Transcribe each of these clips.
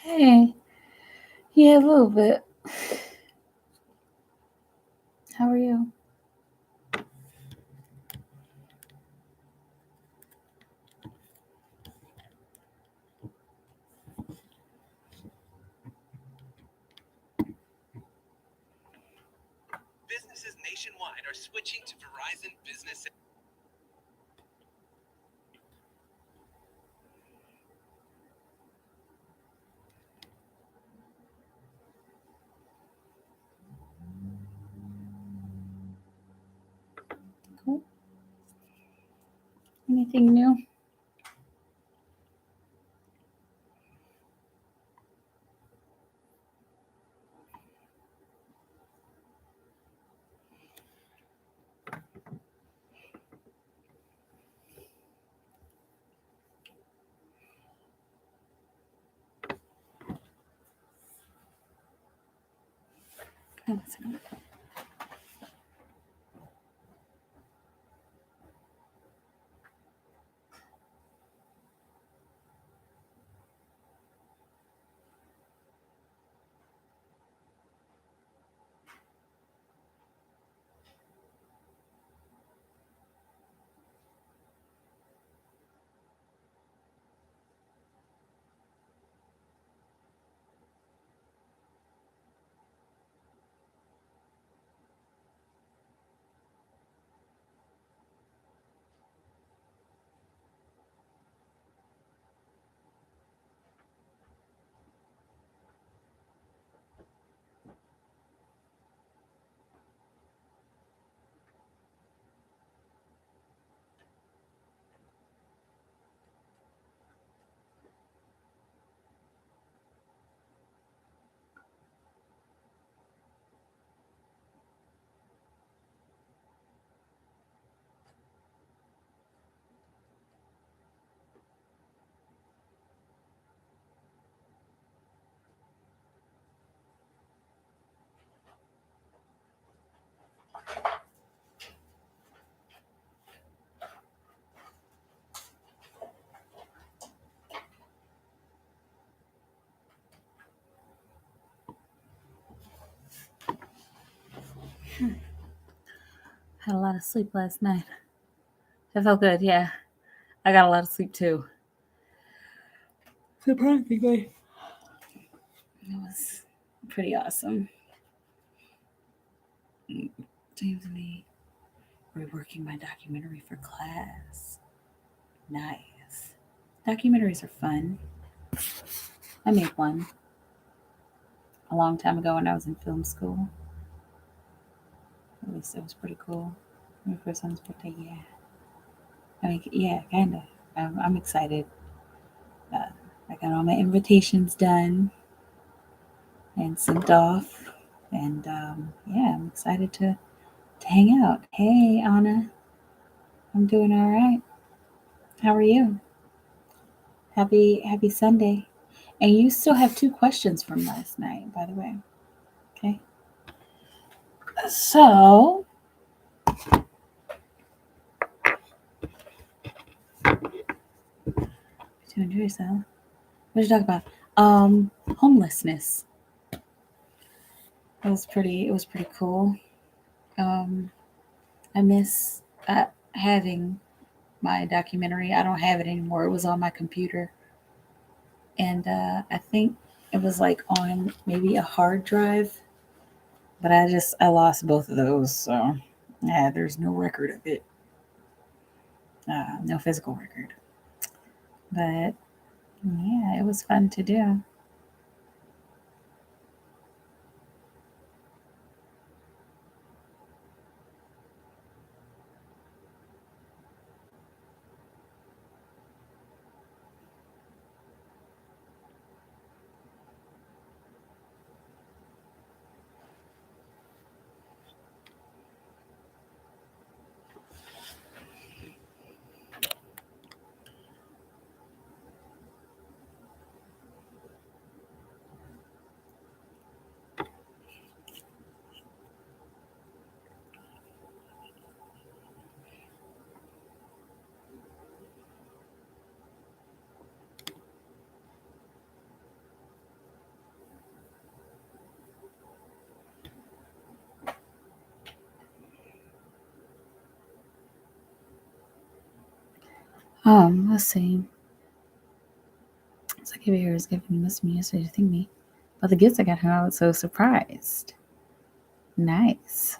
Hey, yeah, a little bit. How are you? Businesses nationwide are switching to Verizon Business. Cool. Anything new? Oh, that's good. Had a lot of sleep last night. It felt good, yeah. I got a lot of sleep too. Surprisingly. It was pretty awesome. James and me reworking my documentary for class. Nice. Documentaries are fun. I made one a long time ago when I was in film school. At least it was pretty cool. My first son's birthday, yeah. I mean, yeah, kind of. I'm excited. I got all my invitations done and sent off, and yeah, I'm excited to hang out. Hey, Anna, I'm doing all right. How are you? Happy Sunday. And you still have two questions from last night, by the way. Okay. So, to enjoy yourself. What did you talk about? Homelessness. It was pretty cool. Um, I miss having my documentary. I don't have it anymore. It was on my computer, and I think it was like on maybe a hard drive, but I lost both of those. So yeah, there's no record of it, no physical record. But yeah, it was fun to do. Let's see. So give here is giving you missed me yesterday to thank me about the gifts I got him. I was so surprised. Nice.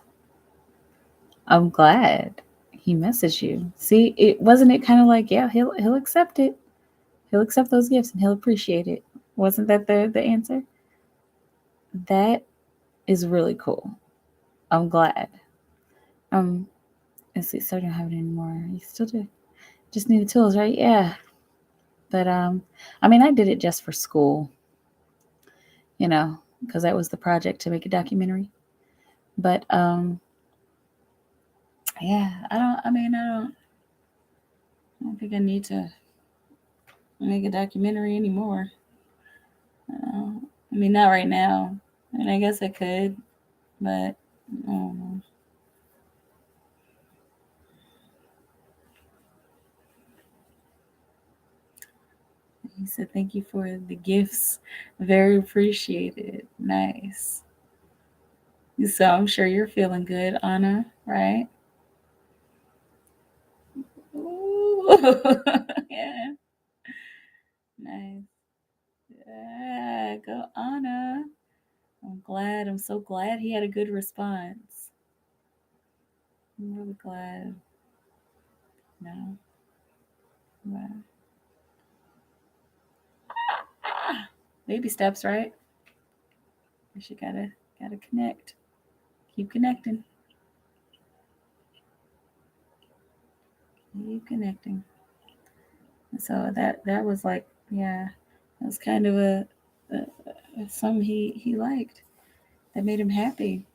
I'm glad he messaged you. See, it wasn't it kind of like, yeah, he'll accept it. He'll accept those gifts and he'll appreciate it. Wasn't that the answer? That is really cool. I'm glad. Um, let's see, so I don't have it anymore. You still do. Just need the tools, right? Yeah. But I mean, I did it just for school, you know, because that was the project to make a documentary. But yeah, I don't. I mean, I don't think I need to make a documentary anymore. Uh, I mean, not right now. I mean, I guess I could, but um, he said, "Thank you for the gifts. Very appreciated. Nice." So I'm sure you're feeling good, Anna, right? Ooh. Yeah, nice. Yeah, go Anna. I'm glad. I'm so glad he had a good response. I'm really glad. No. Wow. Ah, baby steps, right? You should gotta connect. Keep connecting. Keep connecting. And so that was like, yeah, that was kind of a something he liked that made him happy.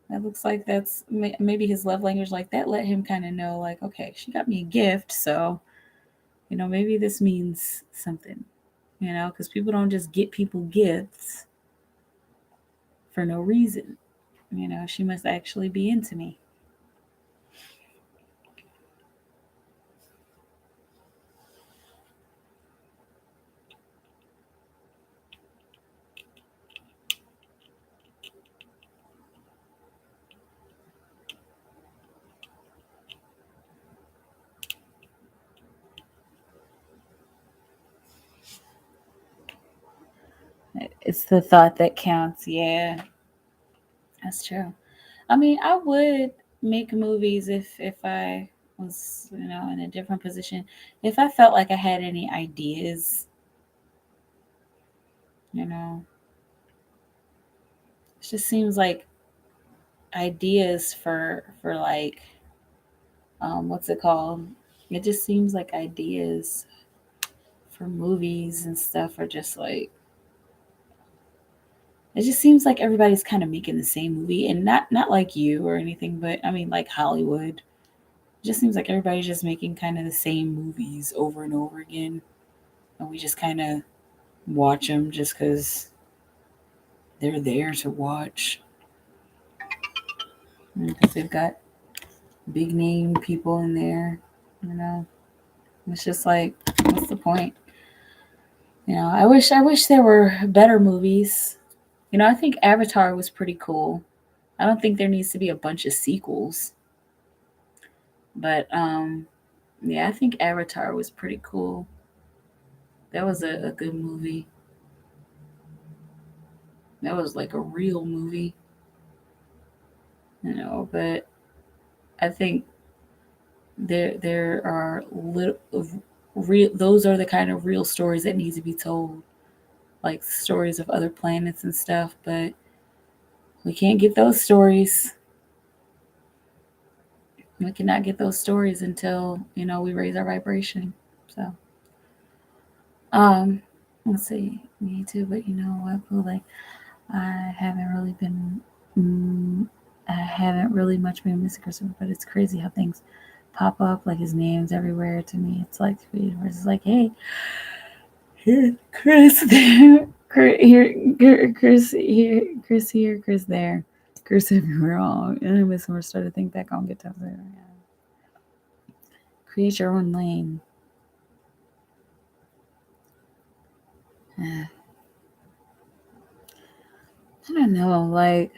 That looks like that's maybe his love language. Like that let him kind of know, like, okay, she got me a gift, so maybe this means something. Because people don't just get people gifts for no reason. She must actually be into me. It's the thought that counts. Yeah, that's true. I mean, I would make movies if I was, in a different position. If I felt like I had any ideas, you know, it just seems like ideas for like what's it called? It just seems like ideas for movies and stuff are just like it just seems like everybody's kind of making the same movie and not like you or anything, but I mean like Hollywood. It just seems like everybody's just making kind of the same movies over and over again, and we just kind of watch them just because they're there to watch because they've got big name people in there. You know, it's just like, what's the point? I wish there were better movies. I think Avatar was pretty cool. I don't think there needs to be a bunch of sequels, but yeah, I think Avatar was pretty cool. That was a good movie. That was like a real movie, but I think there are little real those are the kind of real stories that need to be told, like stories of other planets and stuff, but we can't get those stories. We cannot get those stories until we raise our vibration. So um let's see, me too, but I feel like I haven't really been mm, I haven't really much been Mr. Christopher, but it's crazy how things pop up like his name's everywhere to me. It's like the universe is like, hey, here, Chris there, Chris here, Chris here, Chris here, Chris there, Chris everywhere. All and I miss when we started to think back on good times. Create your own lane. I don't know. Like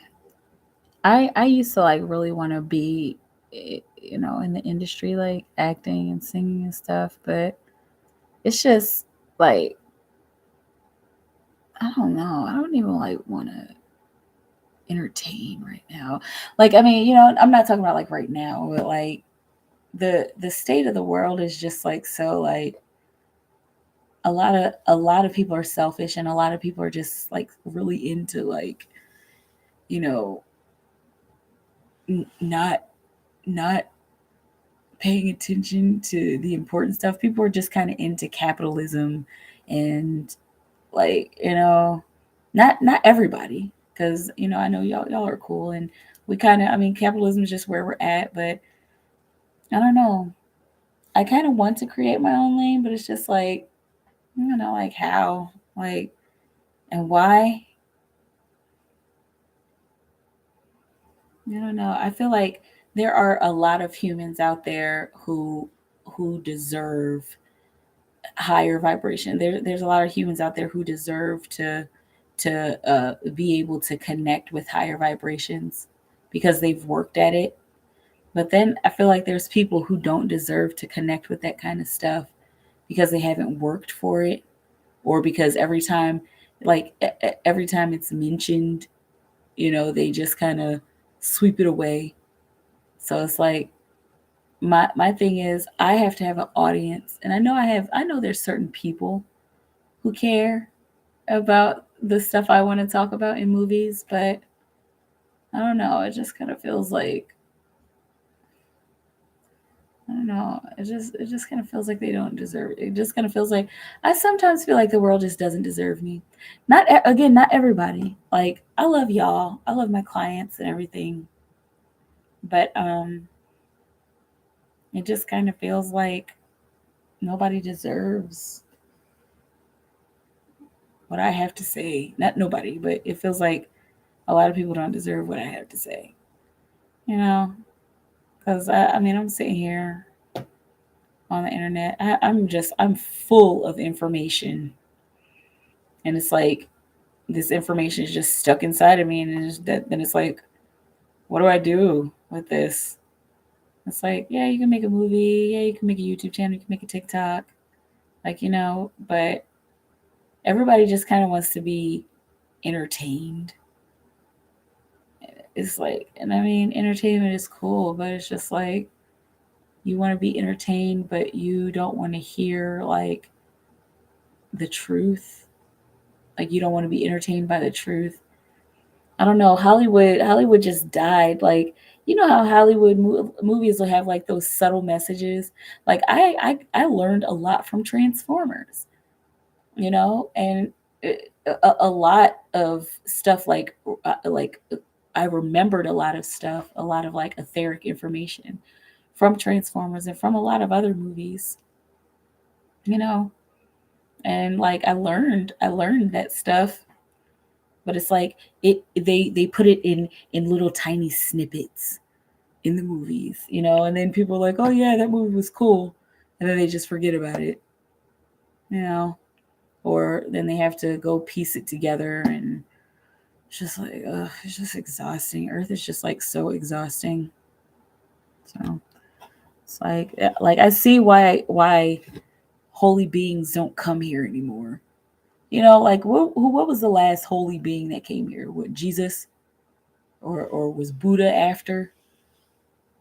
I used to like really want to be in the industry, like acting and singing and stuff. But it's just like, I don't know. I don't even like want to entertain right now. Like, I mean, I'm not talking about like right now, but like the state of the world is just like, so like a lot of people are selfish, and a lot of people are just like really into like, you know, not paying attention to the important stuff. People are just kind of into capitalism, and like, not everybody, because I know y'all are cool, and we kind of, I mean, capitalism is just where we're at, but I don't know. I kind of want to create my own lane, but it's just like, I don't know, like how, like, and why. I don't know. I feel like there are a lot of humans out there who deserve higher vibration. There's a lot of humans out there who deserve to be able to connect with higher vibrations because they've worked at it. But then I feel like there's people who don't deserve to connect with that kind of stuff because they haven't worked for it, or because every time it's mentioned, they just kind of sweep it away. So it's like, my thing is, I have to have an audience, and I know there's certain people who care about the stuff I want to talk about in movies, but I don't know, it just kind of feels like, I don't know, it just kind of feels like they don't deserve it. It just kind of feels like, I sometimes feel like the world just doesn't deserve me. Not everybody. Like, I love y'all, I love my clients and everything, but it just kind of feels like nobody deserves what I have to say. Not nobody, but it feels like a lot of people don't deserve what I have to say. You know, because I mean, I'm sitting here on the internet. I'm full of information, and it's like this information is just stuck inside of me, and then it's like, what do I do with this? It's like, yeah, you can make a movie, yeah, you can make a YouTube channel, you can make a TikTok, like, but everybody just kind of wants to be entertained. It's like, and I mean, entertainment is cool, but it's just like, you want to be entertained, but you don't want to hear like the truth. Like, you don't want to be entertained by the truth. I don't know. Hollywood just died. Like, how Hollywood movies will have like those subtle messages. Like, I learned a lot from Transformers, and a lot of stuff, like I remembered a lot of stuff, a lot of like etheric information from Transformers and from a lot of other movies, you know. And like, I learned that stuff, but it's like, they put it in little tiny snippets in the movies, and then people are like, oh yeah, that movie was cool, and then they just forget about it, you know, or then they have to go piece it together, and it's just like, it's just exhausting. Earth is just like so exhausting. So it's like I see why holy beings don't come here anymore. Like, what was the last holy being that came here? What, Jesus? Or was Buddha after?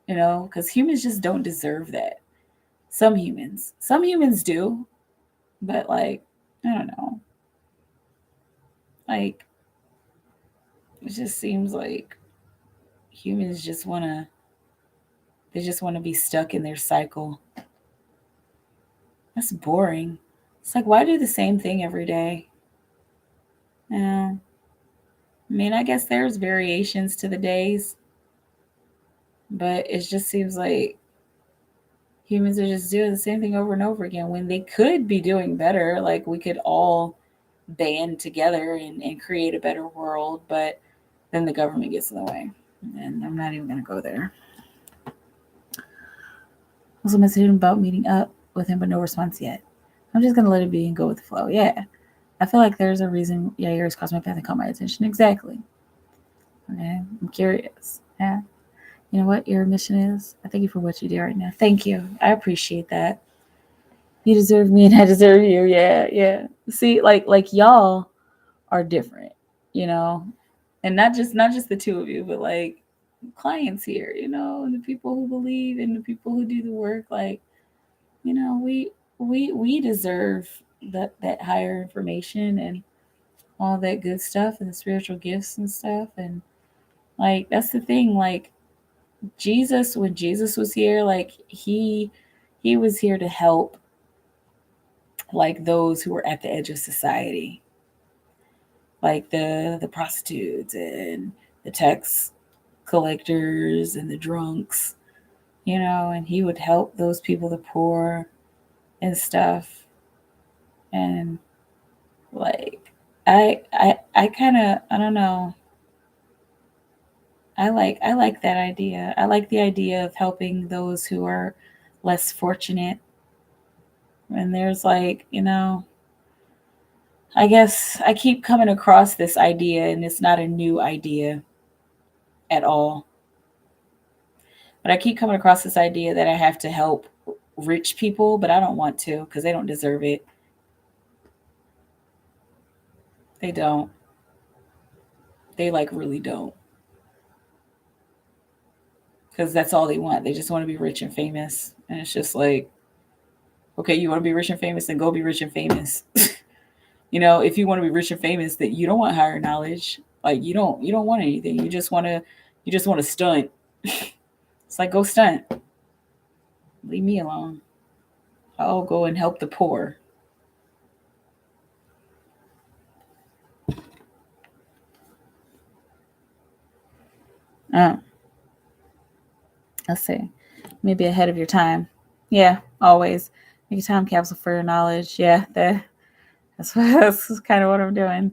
Because humans just don't deserve that. Some humans do, but like, I don't know. Like, it just seems like humans just want to be stuck in their cycle. That's boring. It's like, why do the same thing every day? Yeah. I mean, I guess there's variations to the days, but it just seems like humans are just doing the same thing over and over again when they could be doing better. Like, we could all band together and create a better world, but then the government gets in the way. And I'm not even going to go there. Also messaged him about meeting up with him, but no response yet. I'm just going to let it be and go with the flow. Yeah. I feel like there's a reason yours crossed my path and caught my attention. Exactly. Okay. I'm curious. Yeah. You know what your mission is? I thank you for what you do right now. Thank you. I appreciate that. You deserve me and I deserve you. Yeah, yeah. See, like y'all are different, you know? And not just the two of you, but like clients here, and the people who believe and the people who do the work, like, we deserve that higher information and all that good stuff and the spiritual gifts and stuff. And like that's the thing, like Jesus, when Jesus was here, like he was here to help like those who were at the edge of society, like the prostitutes and the tax collectors and the drunks, and he would help those people, the poor and stuff. And like I kind of, I don't know, I like that idea. I like the idea of helping those who are less fortunate. And there's like, I guess I keep coming across this idea, and it's not a new idea at all. But I keep coming across this idea that I have to help rich people, but I don't want to because they don't deserve it. They don't. They like really don't. Because that's all they want. They just want to be rich and famous. And it's just like, okay, you want to be rich and famous, then go be rich and famous. If you want to be rich and famous, that you don't want higher knowledge. Like you don't want anything. You just want to stunt. It's like, go stunt. Leave me alone. I'll go and help the poor. Uh, let's see. Maybe ahead of your time. Yeah, always. Make a time capsule for your knowledge. Yeah, that's kind of what I'm doing.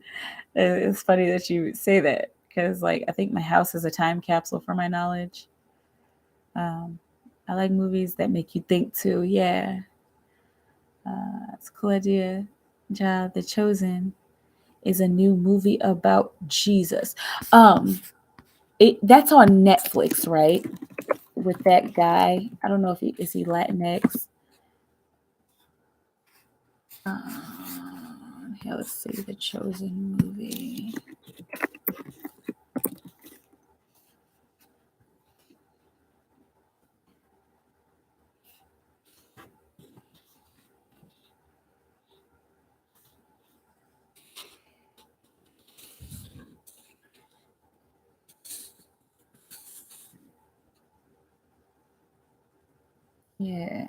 It's funny that you say that because, like, I think my house is a time capsule for my knowledge. Um, I like movies that make you think too. Yeah, it's a cool idea. Ja, The Chosen is a new movie about Jesus. Um, that's on Netflix, right? With that guy, I don't know if he Latinx. Here, let's see, The Chosen movie. Yeah,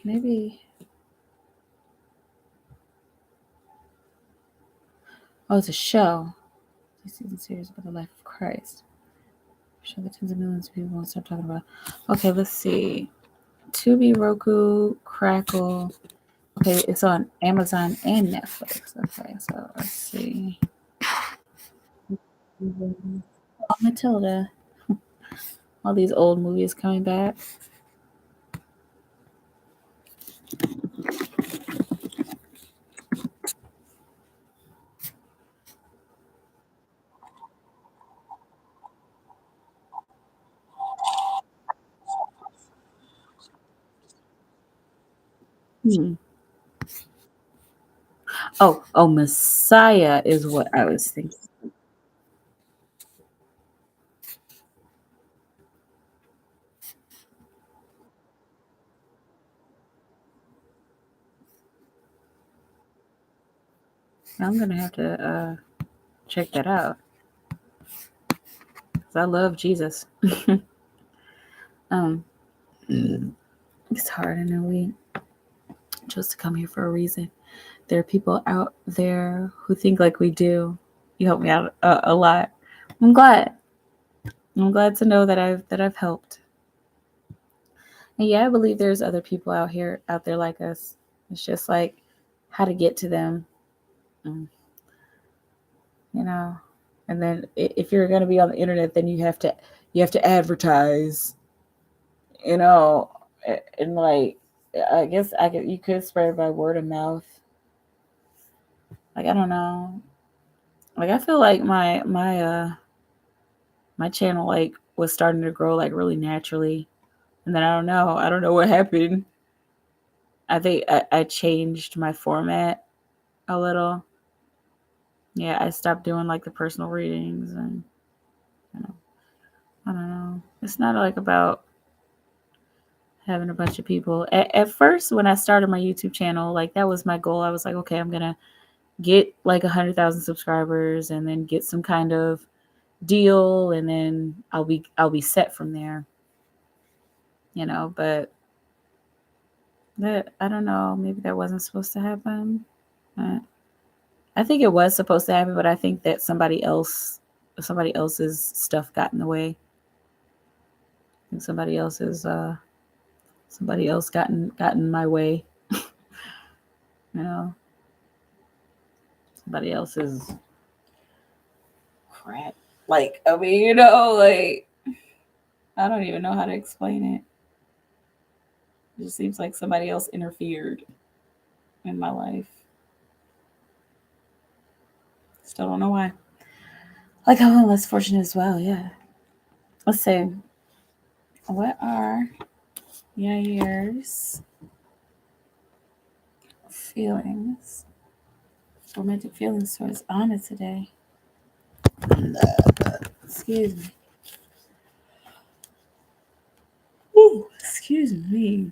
maybe. Oh, it's a show. This season series about the life of Christ. Show the tens of millions of people won't stop talking about. Okay, let's see. Tubi, Roku, Crackle. Okay, it's on Amazon and Netflix. Okay, so let's see. Oh, Matilda. All these old movies coming back. Hmm. Oh, Messiah is what I was thinking. I'm gonna have to check that out because I love Jesus. um, it's hard. I know we chose to come here for a reason. There are people out there who think like we do. You helped me out a lot. I'm glad. I'm glad to know that I've helped. And yeah, I believe there's other people out there like us. It's just like how to get to them, mm, you know. And then if you're going to be on the internet, then you have to advertise, you know, and like I guess you could spread by word of mouth. Like I don't know. Like I feel like my my channel like was starting to grow like really naturally. And then I don't know what happened. I think I changed my format a little. Yeah, I stopped doing like the personal readings and you know, I don't know. It's not like about having a bunch of people. At first, when I started my YouTube channel, like that was my goal. I was like, okay, I'm gonna get like 100,000 subscribers and then get some kind of deal, and then I'll be set from there. But that I don't know. Maybe that wasn't supposed to happen. Uh, I think it was supposed to happen, but I think that somebody else's stuff got in the way. I think somebody else gotten my way. You know, somebody else's crap. Like I mean, like I don't even know how to explain it. It just seems like somebody else interfered in my life. Still don't know why. Like I'm less fortunate as well. Yeah. Let's see. What are Yair's feelings, romantic feelings towards Anna today? Excuse me. Ooh, excuse me.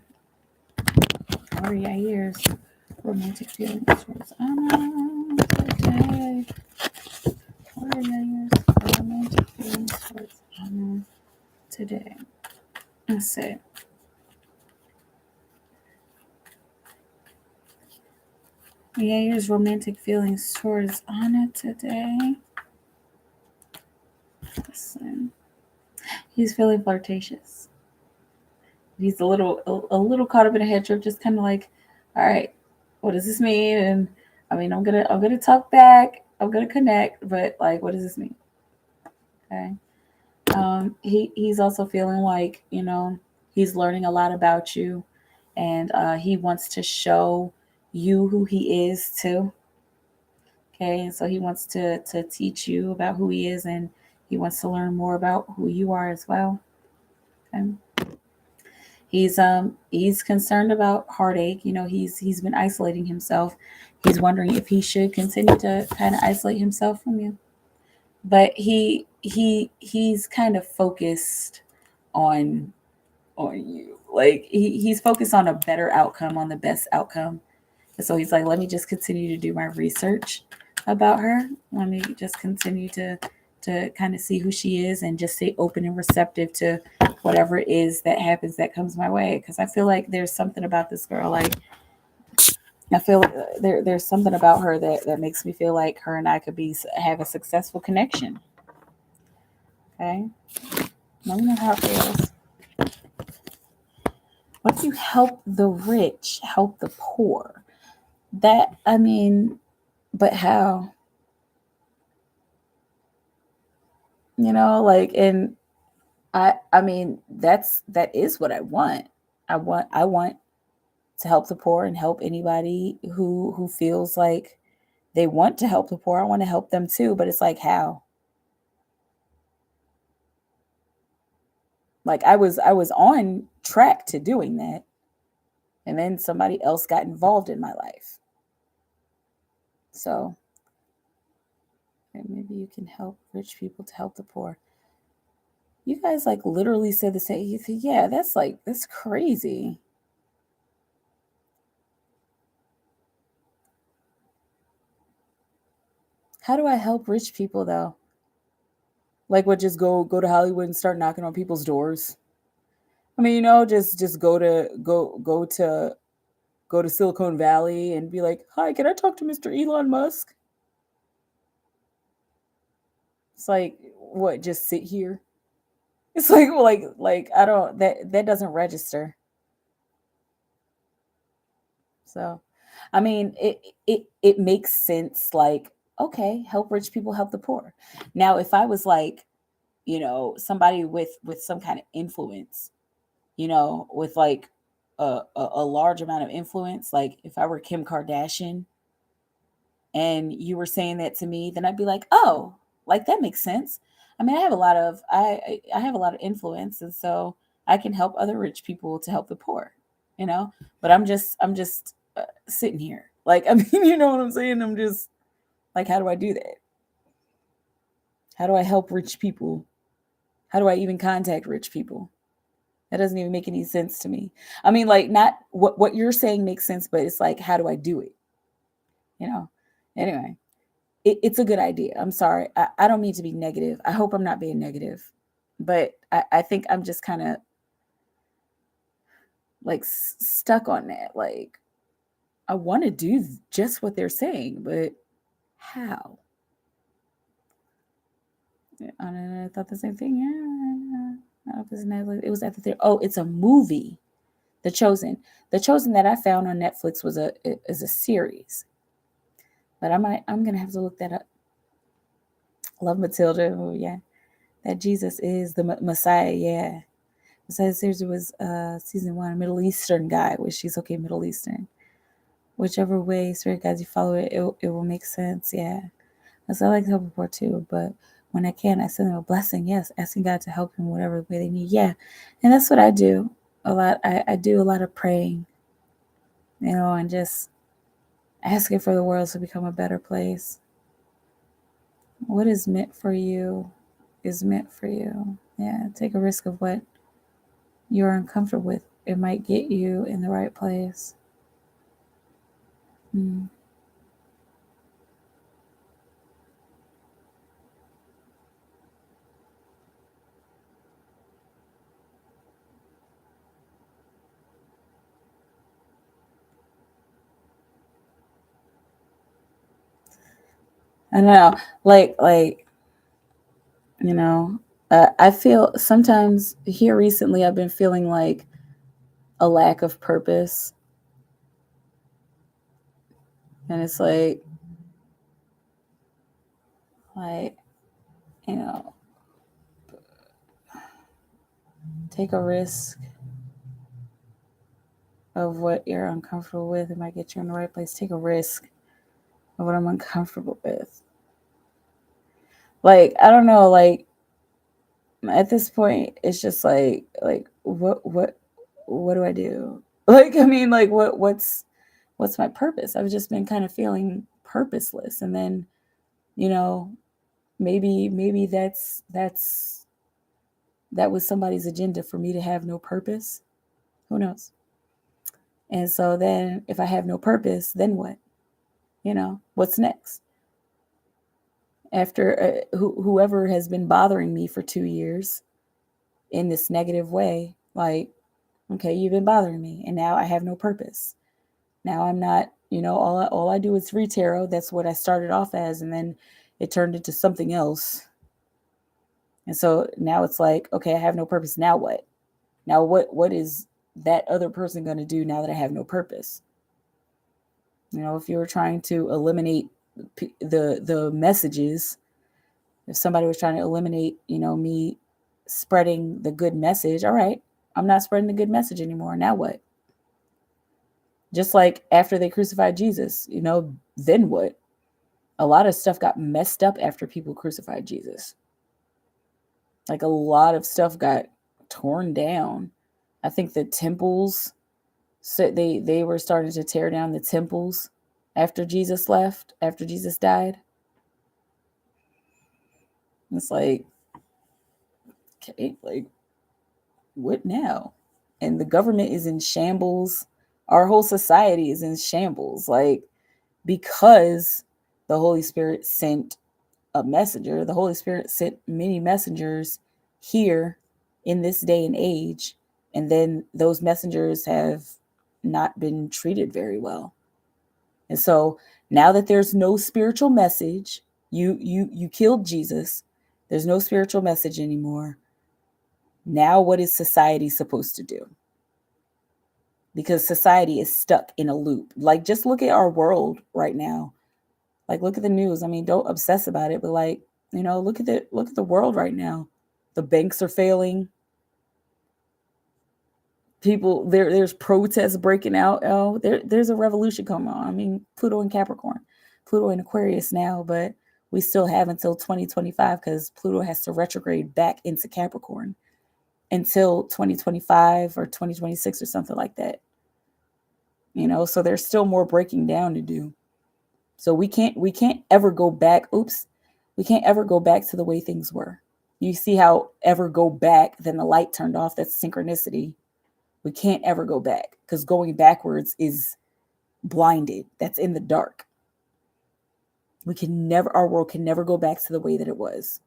What are Yair's romantic feelings towards Anna today? What are Yair's romantic feelings towards Anna today? Let's see. Yair's romantic feelings towards Anna today. Listen. He's feeling flirtatious. He's a little caught up in a head trip, just kind of like, all right, what does this mean? And I mean, I'm gonna talk back. I'm gonna connect, but like, what does this mean? Okay. He's also feeling like he's learning a lot about you, and he wants to show you who he is too. Okay, and so he wants to teach you about who he is, and he wants to learn more about who you are as well. Okay. He's concerned about heartache. He's been isolating himself. He's wondering if he should continue to kind of isolate himself from you. But he's kind of focused on you. Like he's focused on a better outcome, on the best outcome. And so he's like, let me just continue to do my research about her. Let me just continue to kind of see who she is and just stay open and receptive to whatever it is that happens that comes my way. Because I feel like there's something about this girl. Like I feel there's something about her that makes me feel like her and I could have a successful connection. Okay, let me know how it feels. What do you help the rich, help the poor? That I mean, but how? Like, and I mean that is what I want. I want to help the poor and help anybody who feels like they want to help the poor. I want to help them too, but it's like how? Like I was on track to doing that, and then somebody else got involved in my life. So maybe you can help rich people to help the poor. You guys like literally said the same. You said, yeah, that's crazy. How do I help rich people though? Like what, just go to Hollywood and start knocking on people's doors? I mean, just go to Silicon Valley and be like, "Hi, can I talk to Mr. Elon Musk?" It's like, what, just sit here? It's like I don't that doesn't register. So, I mean, it makes sense. Like, okay, help rich people, help the poor. Now, if I was like, somebody with some kind of influence, with like a large amount of influence, like if I were Kim Kardashian and you were saying that to me, then I'd be like, oh, like that makes sense. I mean, I have a lot of I have a lot of influence, and so I can help other rich people to help the poor, you know. But I'm just sitting here, like I mean, you know what I'm saying? I'm just like, how do I do that? How do I help rich people? How do I even contact rich people? That doesn't even make any sense to me. I mean, like, not what you're saying makes sense, but it's like, how do I do it? You know. Anyway, it's a good idea. I'm sorry. I don't mean to be negative. I hope I'm not being negative, but I think I'm just kind of like stuck on that. Like, I want to do just what they're saying, but how? I thought the same thing. Yeah. It was at the theater. Oh, it's a movie. The Chosen. The Chosen that I found on Netflix is a series. But I'm gonna have to look that up. Love Matilda. Oh yeah. That Jesus is the Messiah, yeah. Messiah series was season 1, Middle Eastern guy, which she's okay, Middle Eastern. Whichever way spirit guides you follow it, it will make sense, yeah. Because I like to help people too, but when I can, I send them a blessing, yes, asking God to help them whatever way they need, yeah. And that's what I do a lot. I do a lot of praying, you know, and just asking for the world to become a better place. What is meant for you is meant for you. Yeah, take a risk of what you're uncomfortable with. It might get you in the right place. Mm. I know, like you know, I feel sometimes here recently I've been feeling like a lack of purpose, and it's like you know, take a risk of what you're uncomfortable with. It might get you in the right place. Take a risk of what I'm uncomfortable with. Like I don't know, like at this point it's just like what do I do? Like I mean like what's my purpose? I've just been kind of feeling purposeless, and then you know maybe that was somebody's agenda for me to have no purpose. Who knows? And so then if I have no purpose, then what? You know, what's next? After whoever has been bothering me for 2 years in this negative way, like okay, you've been bothering me and now I have no purpose. Now I'm not, you know, all I do is read tarot. That's what I started off as, and then it turned into something else. And so now it's like, okay, I have no purpose. Now what? Now what is that other person going to do now that I have no purpose? You know, if you were trying to eliminate the messages, if somebody was trying to eliminate, you know, me spreading the good message, all right, I'm not spreading the good message anymore. Now what? Just like after they crucified Jesus, you know, then what? A lot of stuff got messed up after people crucified Jesus. Like a lot of stuff got torn down. I think the temples, so they were starting to tear down the temples after Jesus left, after Jesus died. It's like, okay, like what now? And the government is in shambles. Our whole society is in shambles. Like because the Holy Spirit sent a messenger. The Holy Spirit sent many messengers here in this day and age, and then those messengers have not been treated very well. And so now that there's no spiritual message, you killed Jesus. There's no spiritual message anymore. Now what is society supposed to do? Because society is stuck in a loop. Like just look at our world right now. Like look at the news. I mean, don't obsess about it, but like, you know, look at the world right now. The banks are failing. People there's protests breaking out. There's a revolution coming on. I mean, Pluto and Capricorn. Pluto and Aquarius now, but we still have until 2025 because Pluto has to retrograde back into Capricorn until 2025 or 2026 or something like that. So there's still more breaking down to do. So we can't ever go back. We can't ever go back to the way things were. You see how ever go back, then the light turned off. That's synchronicity. We can't ever go back because going backwards is blinded. That's in the dark. Our world can never go back to the way that it was.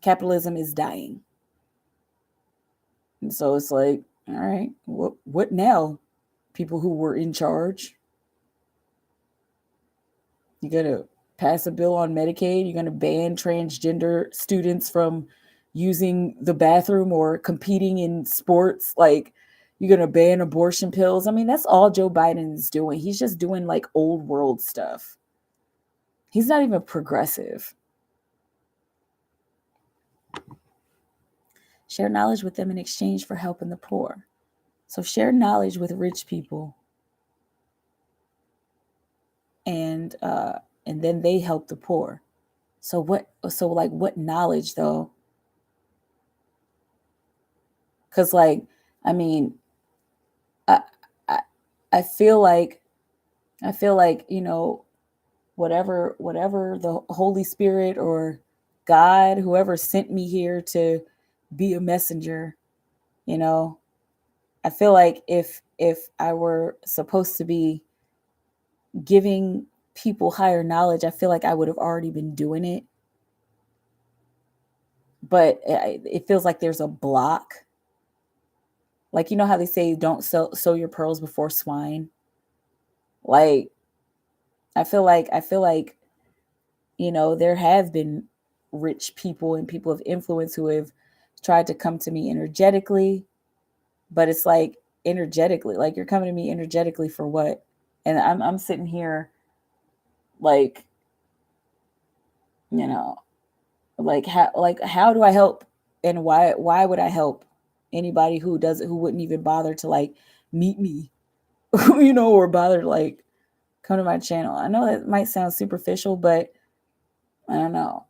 Capitalism is dying. And so it's like, all right, what now? People who were in charge. You're going to pass a bill on Medicaid. You're going to ban transgender students from using the bathroom or competing in sports. Like, you're going to ban abortion pills. I mean, that's all Joe Biden is doing. He's just doing like old world stuff. He's not even progressive. Share knowledge with them in exchange for helping the poor. So share knowledge with rich people. And then they help the poor. So what knowledge though? Because I feel like whatever the Holy Spirit or God, whoever sent me here to be a messenger, I feel like if I were supposed to be giving people higher knowledge, I feel like I would have already been doing it. But it feels like there's a block. Like, how they say don't sow your pearls before swine. Like, I feel like there have been rich people and people of influence who have tried to come to me energetically, but it's like energetically, like you're coming to me energetically for what? And I'm sitting here like, how do I help, and why would I help anybody who wouldn't even bother to like meet me, or bother to like come to my channel? I know that might sound superficial, but I don't know.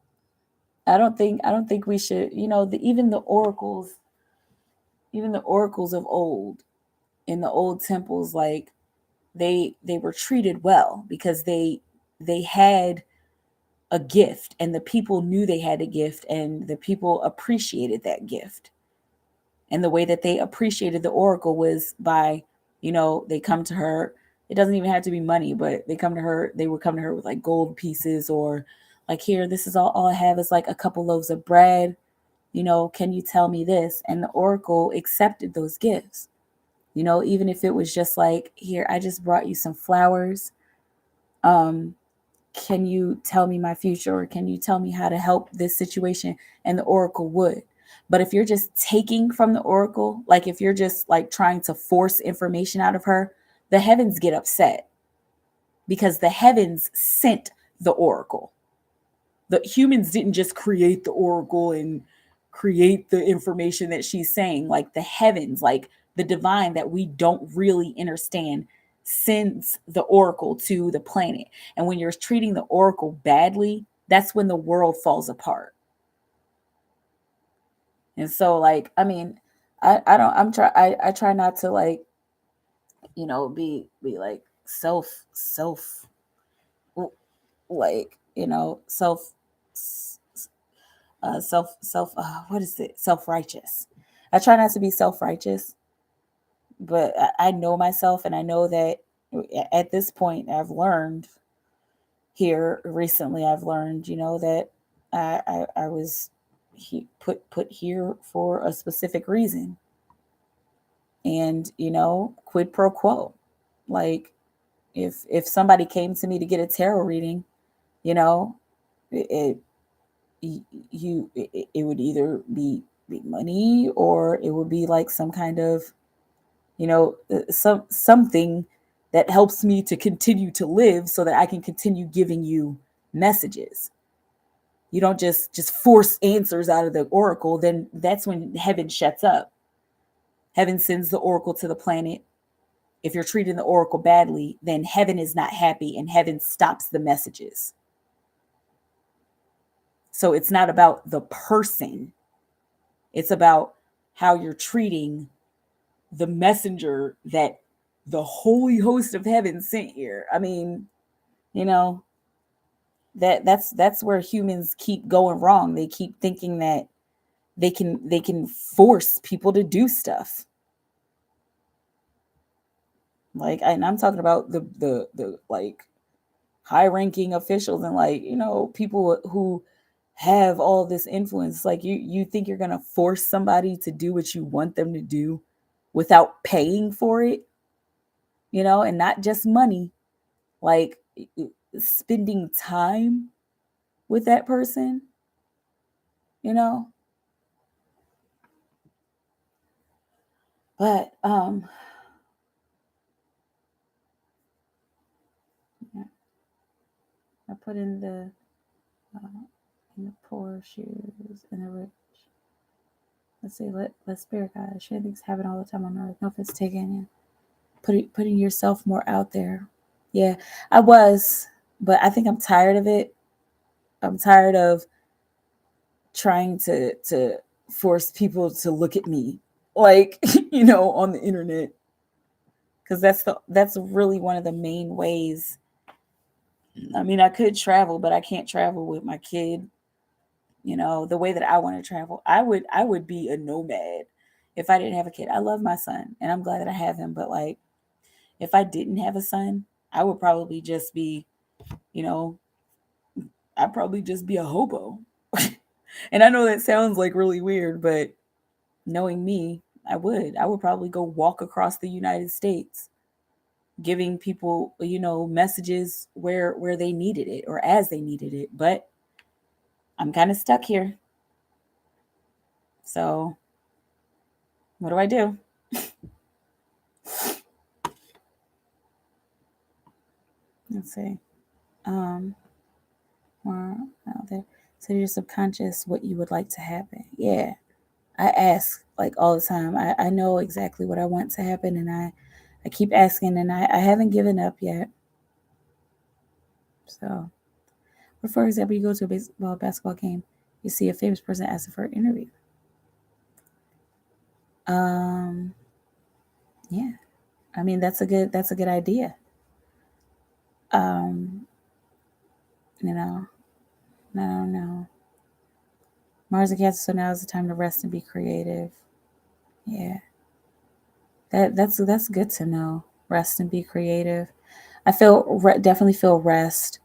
I don't think we should, even the oracles of old in the old temples, like they were treated well because they had a gift, and the people knew they had a gift, and the people appreciated that gift. And the way that they appreciated the oracle was by, they come to her. It doesn't even have to be money, but they would come to her with like gold pieces, or like, here, this is all I have is like a couple loaves of bread. Can you tell me this? And the oracle accepted those gifts. Even if it was just like, here, I just brought you some flowers. Can you tell me my future, or can you tell me how to help this situation? And the oracle would. But if you're just taking from the oracle, like if you're just like trying to force information out of her, the heavens get upset because the heavens sent the oracle. The humans didn't just create the oracle and create the information that she's saying. Like the heavens, like the divine that we don't really understand, sends the oracle to the planet. And when you're treating the oracle badly, that's when the world falls apart. And so, like, I mean, I try not to like, be like self, like, what is it? Self-righteous. I try not to be self-righteous, but I know myself, and I know that at this point I've learned here recently, that I was put here for a specific reason. And, quid pro quo. Like if somebody came to me to get a tarot reading, it would either be money, or it would be like some kind of, something that helps me to continue to live so that I can continue giving you messages. You don't just force answers out of the oracle. Then that's when heaven shuts up. Heaven sends the oracle to the planet. If you're treating the oracle badly, then heaven is not happy, and heaven stops the messages. So it's not about the person, it's about how you're treating the messenger that the holy host of heaven sent here. I mean, you know, that's where humans keep going wrong. They keep thinking that they can force people to do stuff. Like, and I'm talking about the like high ranking officials and, like, people who have all this influence. Like, you think you're gonna force somebody to do what you want them to do without paying for it, and not just money, like spending time with that person, you know. But yeah, I put in the poor shoes and the rich. Let's see, let spirit guide. Share things happen all the time on earth. No offense taken. Yeah. Putting yourself more out there. Yeah, I was, but I think I'm tired of it. I'm tired of trying to force people to look at me, like, on the internet, because that's really one of the main ways. I mean, I could travel, but I can't travel with my kid. The way that I want to travel, I would be a nomad if I didn't have a kid. I love my son, and I'm glad that I have him. But, like, if I didn't have a son, I would probably just be, you know, I'd probably just be a hobo. And I know that sounds like really weird, but knowing me, I would probably go walk across the United States, giving people, messages where they needed it or as they needed it. But I'm kind of stuck here. So what do I do? Let's see. Um, more out there. So your subconscious, what you would like to happen. Yeah. I ask like all the time. I know exactly what I want to happen, and I keep asking, and I haven't given up yet. So, or for example, you go to a basketball game, you see a famous person asking for an interview. Um, yeah, I mean that's a good idea. Um, no, no. Mars and Cancer. So now is the time to rest and be creative. Yeah, that's good to know. Rest and be creative. I definitely feel rest.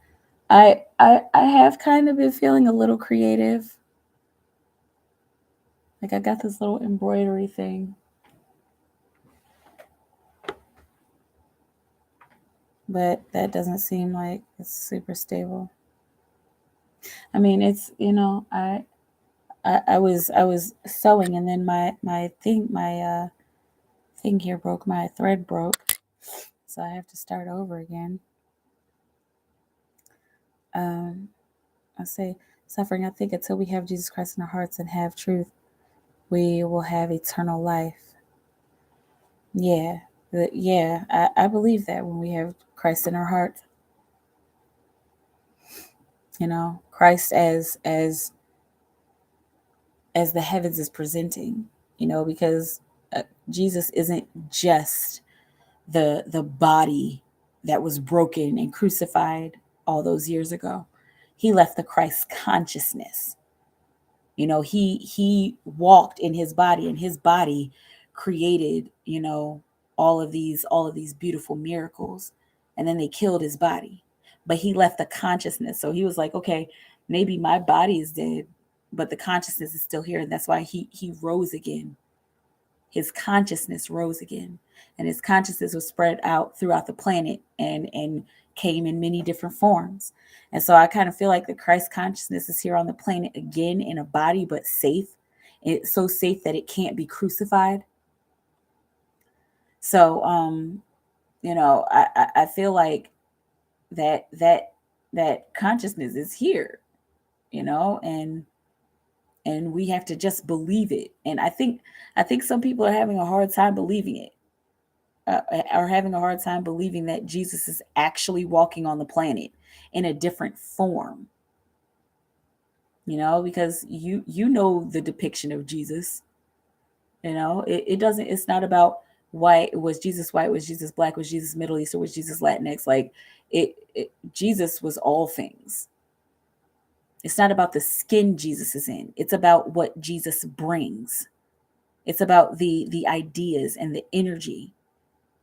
I have kind of been feeling a little creative. Like, I got this little embroidery thing, but that doesn't seem like it's super stable. I mean, it's I was sewing, and then my thing here broke. My thread broke, so I have to start over again. Um, I say suffering. I think until we have Jesus Christ in our hearts and have truth, we will have eternal life. Yeah, yeah, I believe that when we have Christ in our heart, Christ as the heavens is presenting, because Jesus isn't just the body that was broken and crucified all those years ago. He left the Christ consciousness. He walked in his body, and his body created, all of these beautiful miracles. And then they killed his body. But he left the consciousness. So he was like, okay, maybe my body is dead, but the consciousness is still here. And that's why he rose again. His consciousness rose again. And his consciousness was spread out throughout the planet and came in many different forms. And so I kind of feel like the Christ consciousness is here on the planet again in a body, but safe. It's so safe that it can't be crucified. So, I feel like that consciousness is here, and we have to just believe it. And I think some people are having a hard time believing it. Are having a hard time believing that Jesus is actually walking on the planet in a different form. because you know the depiction of Jesus. It doesn't, it's not about white, was Jesus white, was Jesus black, was Jesus Middle East, or was Jesus Latinx? Like Jesus was all things. It's not about the skin Jesus is in. It's about what Jesus brings. It's about the ideas and the energy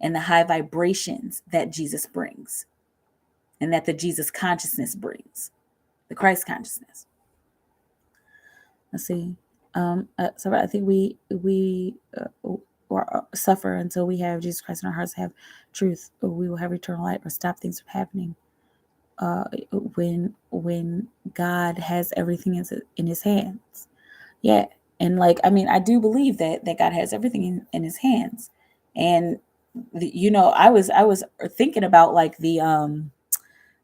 and the high vibrations that Jesus brings, and that the Jesus consciousness brings, the Christ consciousness. Let's see. So I think we suffer until we have Jesus Christ in our hearts, have truth, or we will have eternal light, or stop things from happening. When God has everything in His hands, yeah. And like, I mean, I do believe that God has everything in His hands, and I was thinking about like the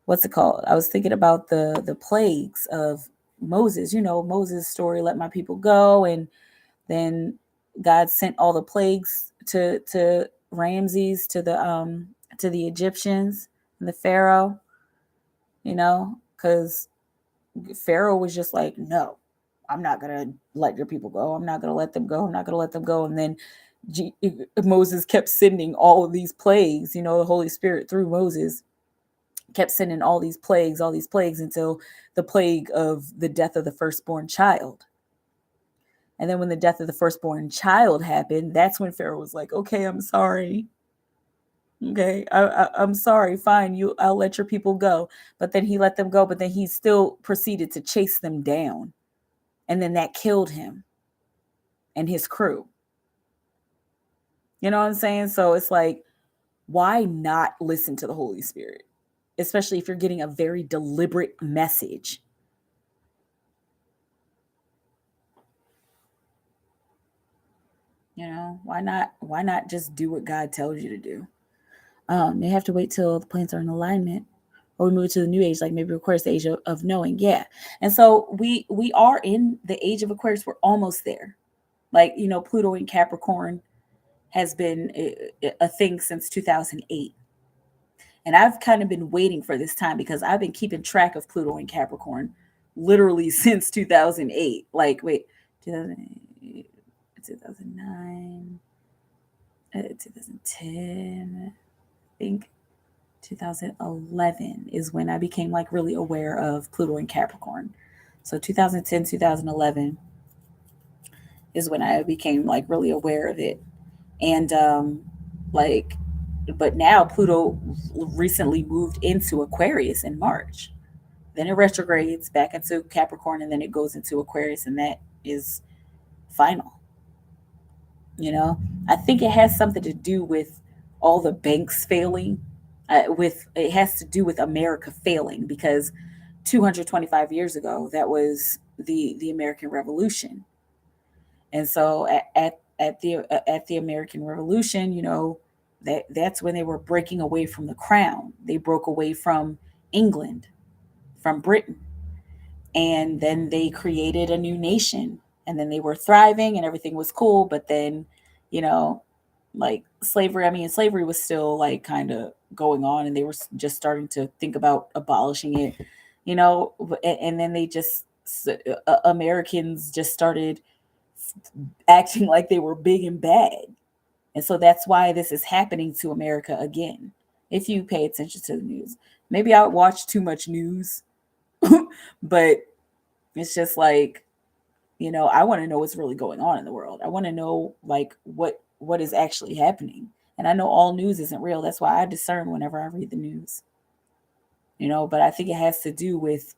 what's it called? I was thinking about the plagues of Moses. Moses' story, let my people go, and then God sent all the plagues to Ramses, to the Egyptians and the Pharaoh. Because Pharaoh was just like, no, I'm not gonna let your people go. I'm not gonna let them go. I'm not gonna let them go. And then Moses kept sending all of these plagues. The Holy Spirit through Moses kept sending all these plagues, until the plague of the death of the firstborn child. And then when the death of the firstborn child happened, that's when Pharaoh was like, okay, I'm sorry. Okay, I'm sorry. Fine, I'll let your people go. But then he let them go, but then he still proceeded to chase them down. And then that killed him and his crew. You know what I'm saying? So it's like, why not listen to the Holy Spirit? Especially if you're getting a very deliberate message. Why not just do what God tells you to do? They have to wait till the planets are in alignment, or we move to the new age, like maybe Aquarius, the age of knowing. Yeah. And so we are in the age of Aquarius. We're almost there. Like, Pluto in Capricorn has been a thing since 2008. And I've kind of been waiting for this time because I've been keeping track of Pluto in Capricorn literally since 2008. Like, wait, 2008, 2009, 2010, I think 2011 is when I became like really aware of Pluto in Capricorn. So 2010, 2011 is when I became like really aware of it. And like, but now Pluto recently moved into Aquarius in March. Then it retrogrades back into Capricorn, and then it goes into Aquarius, and that is final. I think it has something to do with all the banks failing. With it has to do with America failing, because 225 years ago, that was the American Revolution. And so at the American Revolution, that's when they were breaking away from the crown. They broke away from England, from Britain, and then they created a new nation, and then they were thriving and everything was cool. But then, you know, like slavery, I mean, slavery was still like kind of going on, and they were just starting to think about abolishing it, and then they just Americans just started acting like they were big and bad. And so that's why this is happening to America again. If you pay attention to the news, maybe I watch too much news, but it's just like, I want to know what's really going on in the world. I want to know like what is actually happening. And I know all news isn't real. That's why I discern whenever I read the news. But I think it has to do with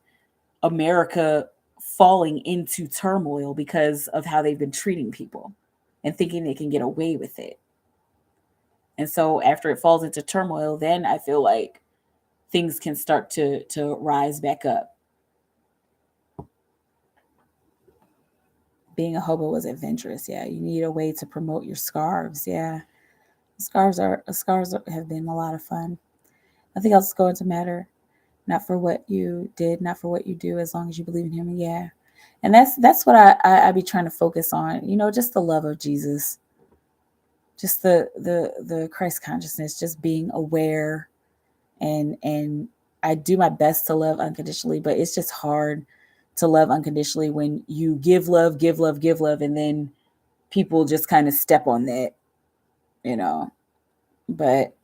America falling into turmoil because of how they've been treating people and thinking they can get away with it. And so after it falls into turmoil, then I feel like things can start to rise back up. Being a hobo was adventurous. Yeah, you need a way to promote your scarves. Yeah, scarves have been a lot of fun. Nothing else is going to matter. Not for what you did, not for what you do, as long as you believe in Him. Yeah, and that's what I be trying to focus on. Just the love of Jesus, just the Christ consciousness, just being aware, and I do my best to love unconditionally, but it's just hard to love unconditionally when you give love, give love, give love, and then people just kind of step on that, you know. But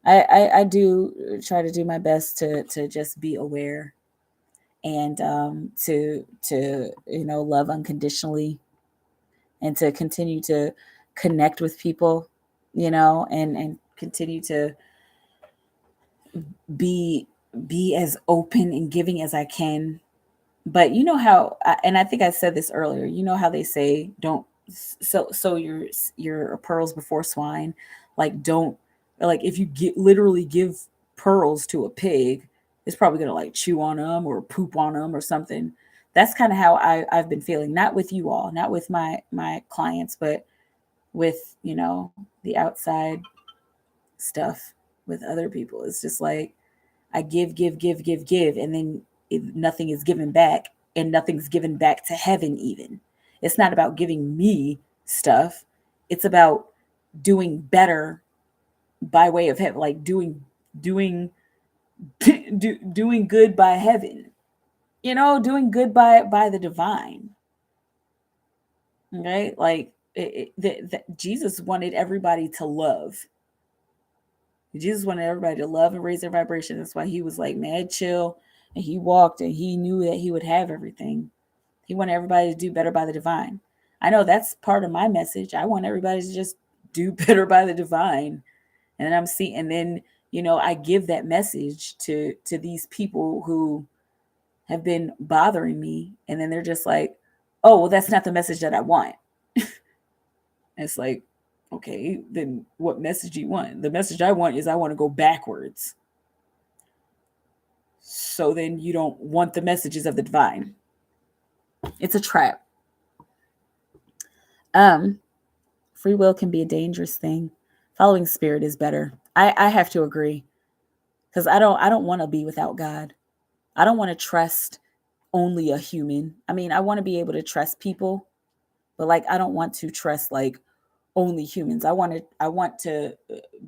I do try to do my best to just be aware and to love unconditionally and to continue to connect with people, and continue to be be as open and giving as I can. But you know how, and I think I said this earlier. You know how they say don't so your pearls before swine. Like don't like if you literally give pearls to a pig, it's probably gonna like chew on them or poop on them or something. That's kind of how I've been feeling. Not with you all, not with my clients, but with the outside stuff with other people. It's just like I give, give, give, give, give, and then nothing is given back, and nothing's given back to heaven. Even it's not about giving me stuff; it's about doing better by way of heaven, like doing doing good by heaven. Doing good by the divine. Okay, like Jesus wanted everybody to love. Jesus wanted everybody to love and raise their vibration. That's why he was like mad chill and he walked and he knew that he would have everything. He wanted everybody to do better by the divine. I know that's part of my message. I want everybody to just do better by the divine. And I'm seeing, and then, I give that message to these people who have been bothering me. And then they're just like, oh, well, that's not the message that I want. It's like, okay, then what message do you want? The message I want is I want to go backwards. So then you don't want the messages of the divine. It's a trap. Free will can be a dangerous thing. Following spirit is better. I have to agree. Because I don't want to be without God. I don't want to trust only a human. I mean, I want to be able to trust people, but like I don't want to trust like only humans. I want to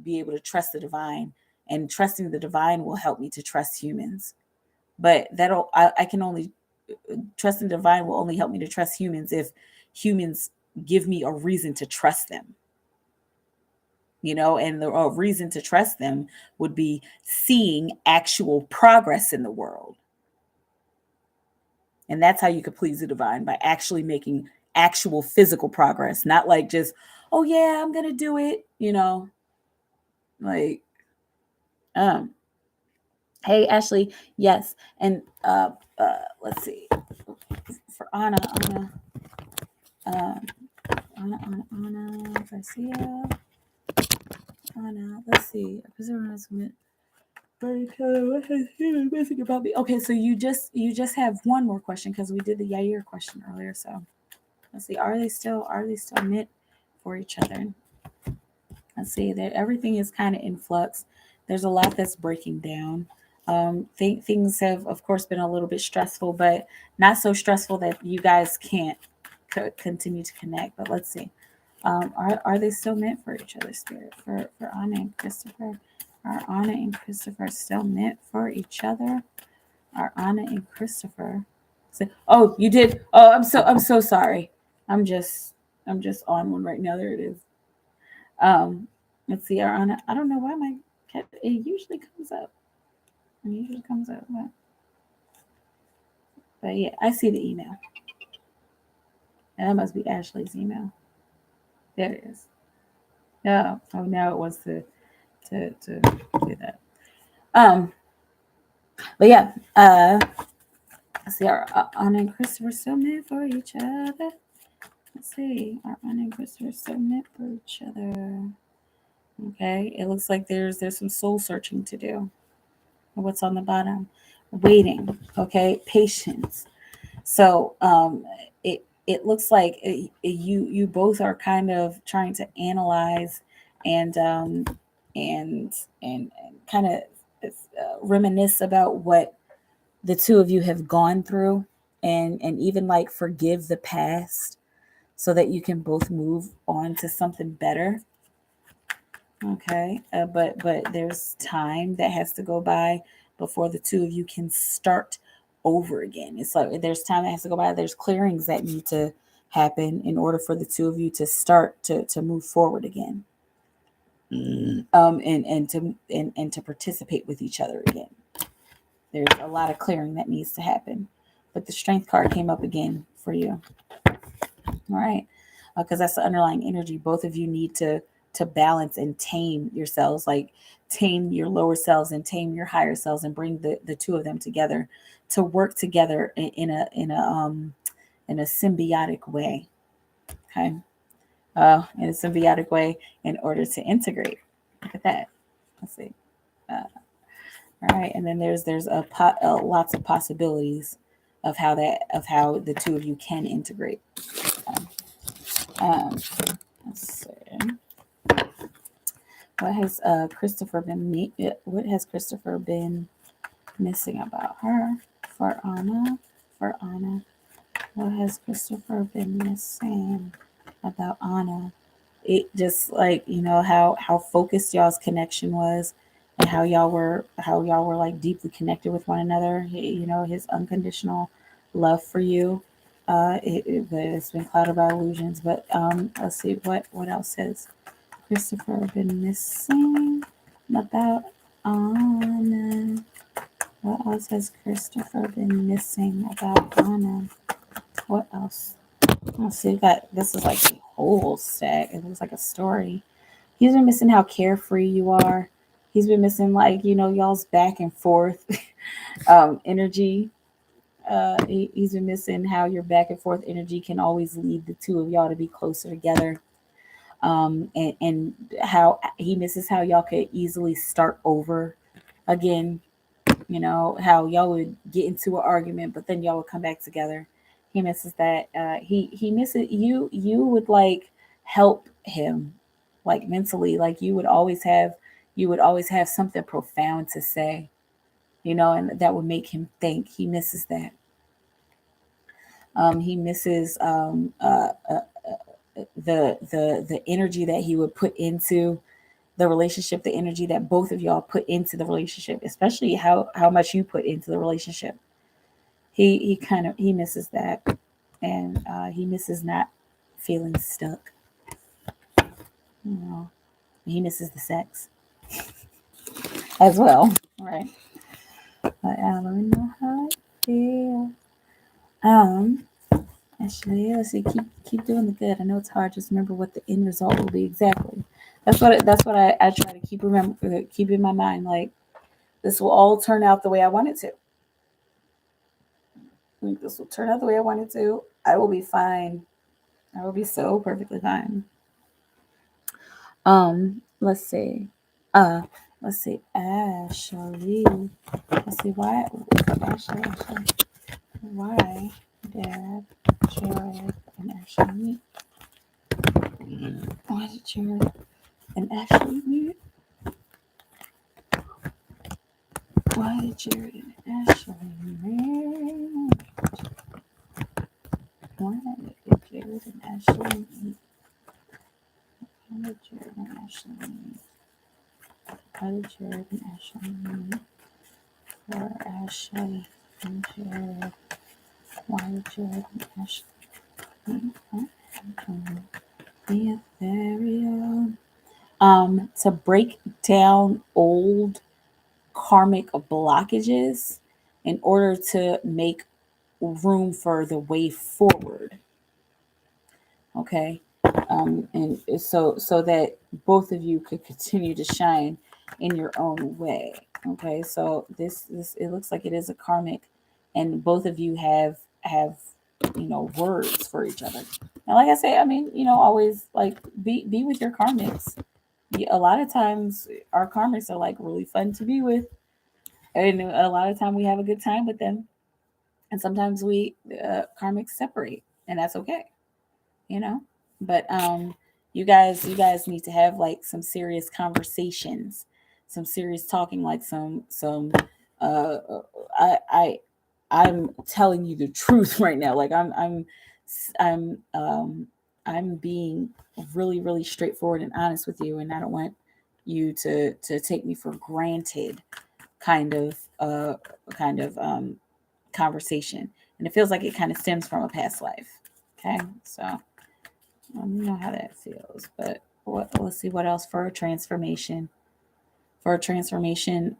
be able to trust the divine, and trusting the divine will help me to trust humans. But I can only trust in the divine will only help me to trust humans if humans give me a reason to trust them. And the reason to trust them would be seeing actual progress in the world. And that's how you could please the divine, by actually making actual physical progress, not like just, oh yeah, I'm gonna do it, like um hey Ashley, yes. And let's see, for um Anna Garcia. Let's see. Messing about me. Okay, so you just have one more question because we did the Yair question earlier. So let's see. Are they still meant for each other? Let's see. That everything is kind of in flux. There's a lot that's breaking down. Things have, of course, been a little bit stressful, but not so stressful that you guys can't continue to connect. But let's see. Are they still meant for each other, Spirit? For Anna and Christopher? Are Anna and Christopher still meant for each other? Are Anna and Christopher? Oh, you did. Oh, I'm so sorry. I'm just I'm just on one right now. There it is. Let's see. Are Anna? I don't know why my cat. It usually comes up. It usually comes up. But yeah, I see the email. And that must be Ashley's email. There it is. Yeah. Oh, now it wants to do that. But yeah. Let's see. Are Anna and Christopher still meant for each other? Let's see. Are Anna and Christopher still meant for each other? Okay. It looks like there's some soul searching to do. What's on the bottom? Waiting. Okay. Patience. So it looks like you both are kind of trying to analyze and and and kind of reminisce about what the two of you have gone through, and even like forgive the past so that you can both move on to something better. Okay. But there's time that has to go by before the two of you can start over again. It's like there's time that has to go by. There's clearings that need to happen in order for the two of you to start to move forward again. And to participate with each other again. There's a lot of clearing that needs to happen. But the strength card came up again for you. All right. Because that's the underlying energy. Both of you need to balance and tame yourselves, like tame your lower selves and tame your higher selves, and bring the two of them together to work together in a symbiotic way. Okay. In a symbiotic way in order to integrate. Look at that. Let's see. All right, and then there's lots of possibilities of how the two of you can integrate. Let's see. What has Christopher been missing about her? For Anna. What has Christopher been missing about Anna? It just like, how focused y'all's connection was, and how y'all were like deeply connected with one another. His unconditional love for you. It's been clouded by illusions. But let's see what else has Christopher been missing about Anna. What else has Christopher been missing about Anna? What else? Let's see. This is like a whole stack. It looks like a story. He's been missing how carefree you are. He's been missing, like, y'all's back and forth energy. He's been missing how your back and forth energy can always lead the two of y'all to be closer together. And how he misses how y'all could easily start over again. How y'all would get into an argument, but then y'all would come back together. He misses that. He misses you. You would like help him, like mentally. Like you would always have something profound to say, and that would make him think. He misses that. He misses the energy that he would put into the relationship, the energy that both of y'all put into the relationship, especially how much you put into the relationship. He misses that, and he misses not feeling stuck. He misses the sex as well, right? But let me know how it feels. Actually, let's see. Keep doing the good. I know it's hard. Just remember what the end result will be exactly. That's what I try to keep in my mind. Like, this will all turn out the way I want it to. This will turn out the way I want it to. I will be fine. I will be so perfectly fine. Let's see. Ashley. Let's see why. Ashley. Why did Jared and Ashley meet? Why did Jared and Ashley meet? Why did Jared and Ashley meet? Why did Jared and Ashley meet? Why did Jared and Ashley meet? Why did Jared and Ashley meet? For Ashley and Jared. Why did Jared and Ashley meet? To break down old karmic blockages in order to make room for the way forward. Okay. And so that both of you could continue to shine in your own way. Okay. So this it looks like it is a karmic, and both of you have words for each other. And like I say, always like be with your karmics. A lot of times our karmics are like really fun to be with, and a lot of time we have a good time with them, and sometimes we karmics separate, and that's okay. But you guys need to have like some serious conversations, some serious talking, like some uh I'm telling you the truth right now. Like I'm I'm being really, really straightforward and honest with you, and I don't want you to take me for granted kind of conversation, and it feels like it kind of stems from a past life. Okay, so let me know how that feels. But let's see what else for a transformation. For a transformation,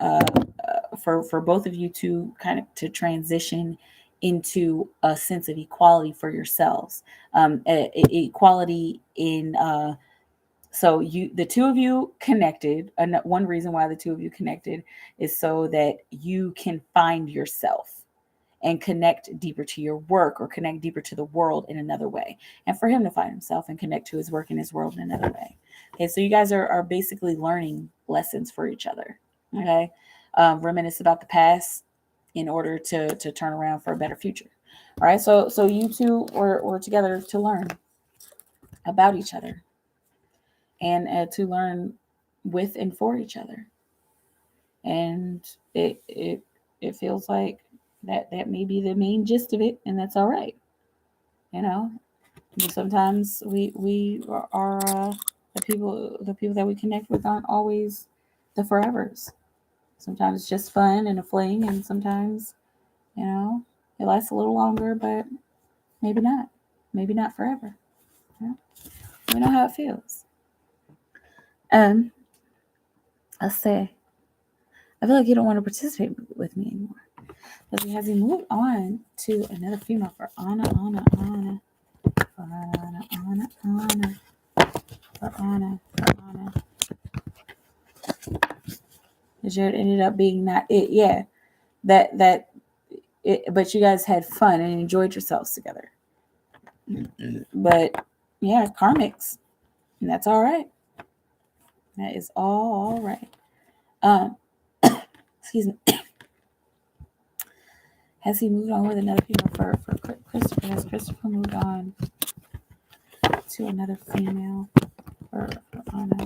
for both of you to kind of to transition into a sense of equality for yourselves, equality in so you the two of you connected, and one reason why the two of you connected is so that you can find yourself and connect deeper to your work or connect deeper to the world in another way, and for him to find himself and connect to his work and his world in another way. Okay, so you guys are basically learning lessons for each other. Okay, reminisce about the past in order to turn around for a better future. All right, so you two were together to learn about each other, and to learn with and for each other. And it feels like that may be the main gist of it, and that's all right. You know, sometimes we are the people that we connect with aren't always the forevers. Sometimes it's just fun and a fling, and sometimes it lasts a little longer, but maybe not forever. You know? We know how it feels. Um, I'll say, I feel like you don't want to participate with me anymore. Because he has moved on to another female for Anna. Jared ended up being not it. Yeah, that it, but you guys had fun and enjoyed yourselves together. But yeah, karmics, and that's all right. That is all right. Excuse me. Has he moved on with another female for Christopher? Has Christopher moved on to another female for Anna?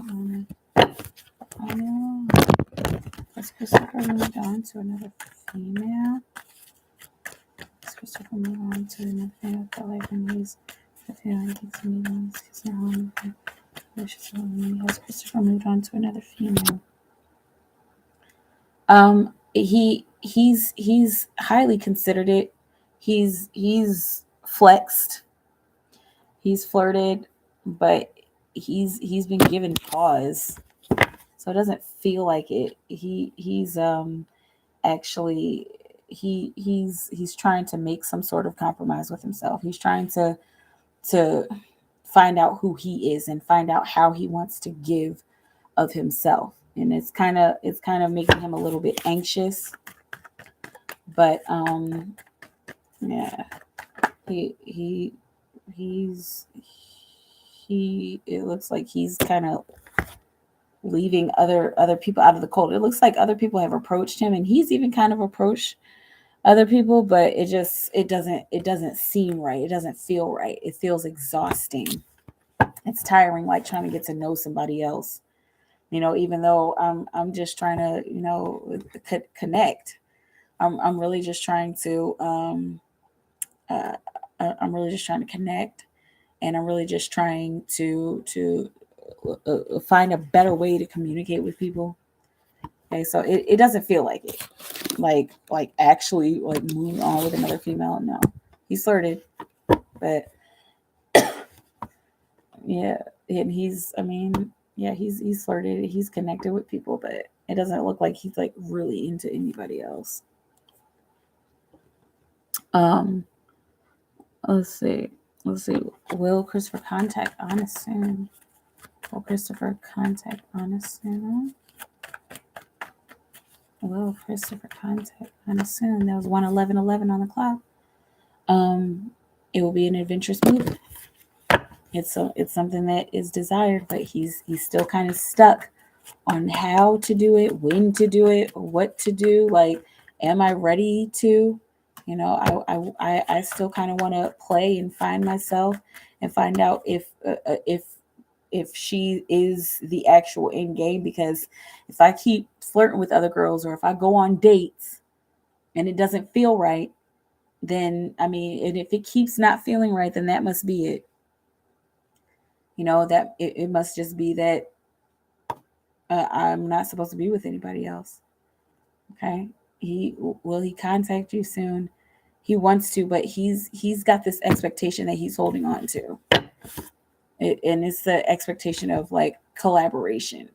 Has Christopher moved on to another female? Has Christopher moved on to another female? I feel like when he's the female, he gets me on. Has Christopher moved on to another female? He's highly considered it. He's flexed. He's flirted, but he's been given pause, so it doesn't feel like it. He's actually he's trying to make some sort of compromise with himself. He's trying to find out who he is and find out how he wants to give of himself, and it's kind of making him a little bit anxious. But yeah, he's it looks like he's kind of leaving other people out of the cold. It looks like other people have approached him, and he's even kind of approached other people, but it doesn't seem right. It doesn't feel right. It feels exhausting. It's tiring, like trying to get to know somebody else. Even though I'm just trying to connect. I'm really just trying to uh, I'm really just trying to connect, and I'm really just trying to find a better way to communicate with people. Okay, so it doesn't feel like it, like actually like moving on with another female. No, he's flirted, but yeah, and he's flirted. He's connected with people, but it doesn't look like he's like really into anybody else. Um, let's see. Will Christopher contact Anna soon? Will Christopher contact Anna soon? Will Christopher contact Anna soon? That was 1:11:11 on the clock. It will be an adventurous move. It's something that is desired, but he's still kind of stuck on how to do it, when to do it, what to do. Like, am I ready to? I still kind of want to play and find myself and find out if she is the actual end game. Because if I keep flirting with other girls, or if I go on dates and it doesn't feel right, then and if it keeps not feeling right, then that must be it. That it must just be that I'm not supposed to be with anybody else. Okay. Will he contact you soon? he wants to, but he's got this expectation that he's holding on to. And it's the expectation of like collaboration,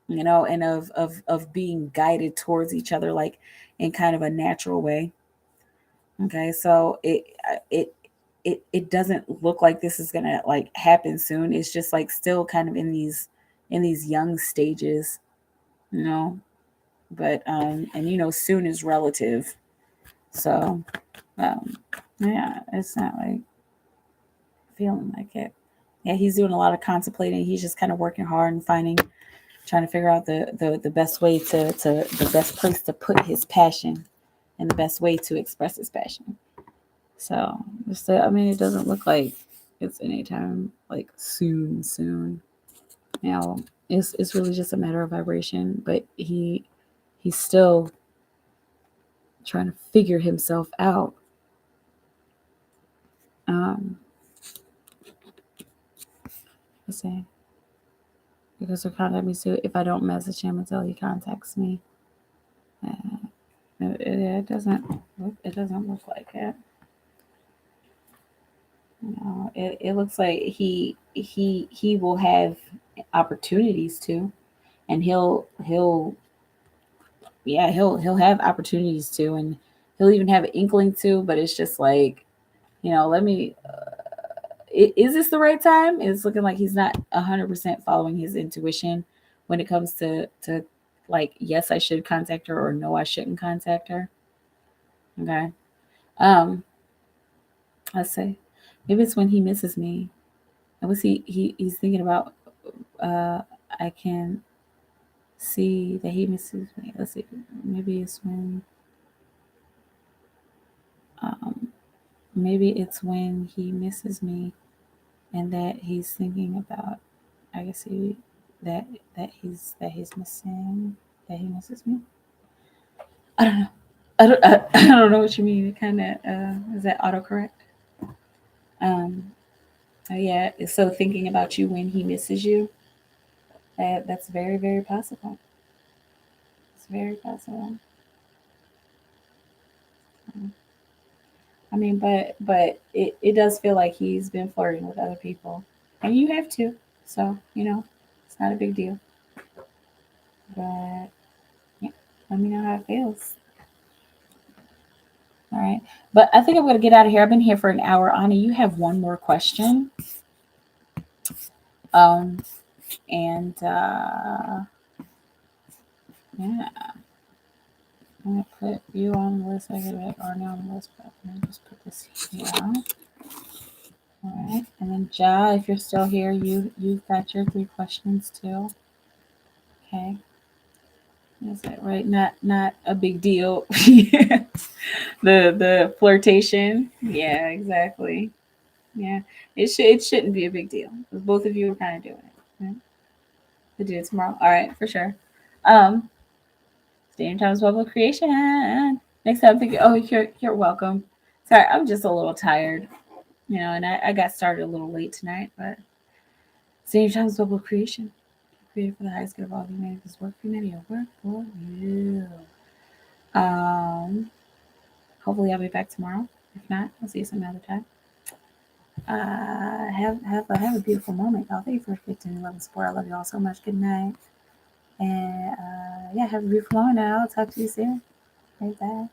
and of being guided towards each other, like in kind of a natural way. Okay, so it doesn't look like this is gonna like happen soon. It's just like still kind of in these young stages, you know. But and soon is relative. So um, yeah, it's not like feeling like it. Yeah, he's doing a lot of contemplating. He's just kind of working hard and trying to figure out the best way to the best place to put his passion and the best way to express his passion. So, I mean, it doesn't look like it's anytime like soon. Now, it's really just a matter of vibration, but he's still trying to figure himself out. Um, let's see. Because he'll contact me soon if I don't message him until he contacts me. It doesn't look like it. It looks like he will have opportunities to, and he'll have opportunities to, and he'll even have an inkling to. But it's just like, let me. Is this the right time? It's looking like he's not 100% following his intuition when it comes to like, yes, I should contact her, or no, I shouldn't contact her. Okay. Um, let's say maybe it's when he misses me. And what's he's thinking about? Uh, I can see that he misses me. Let's see. Maybe it's when. Um, maybe it's when he misses me, and that he's thinking about. I guess that he's missing, that he misses me. I don't know. I don't know what you mean. It kind of is that autocorrect? Um, oh yeah. So thinking about you when he misses you. That's very, very possible. It's very possible. I mean, but it does feel like he's been flirting with other people, and you have too. So it's not a big deal. But yeah, let me know how it feels. All right, but I think I'm gonna get out of here. I've been here for an hour. Anna, you have one more question. Um, and yeah, I'm gonna put you on the list. I get it, or no on the list, but I'm gonna just put this here. All right, and then Ja, if you're still here, you've got your 3 questions too. Okay. Is that right? Not a big deal. The flirtation. Yeah, exactly. Yeah, it shouldn't be a big deal. Both of you are kind of doing it. Right? To do it tomorrow. All right, for sure. Um, Same times bubble creation. Next time, thinking. Oh, you're welcome. Sorry, I'm just a little tired. And I got started a little late tonight, but same times bubble creation. Created for the highest good of all humanity. This work for humanity. Work for you. Um, Hopefully I'll be back tomorrow. If not, I'll see you some other time. Have a beautiful moment, y'all. Thank you for 15 11 support. I love you all so much. Good night. And yeah, have a beautiful moment. And I'll talk to you soon. Bye bye.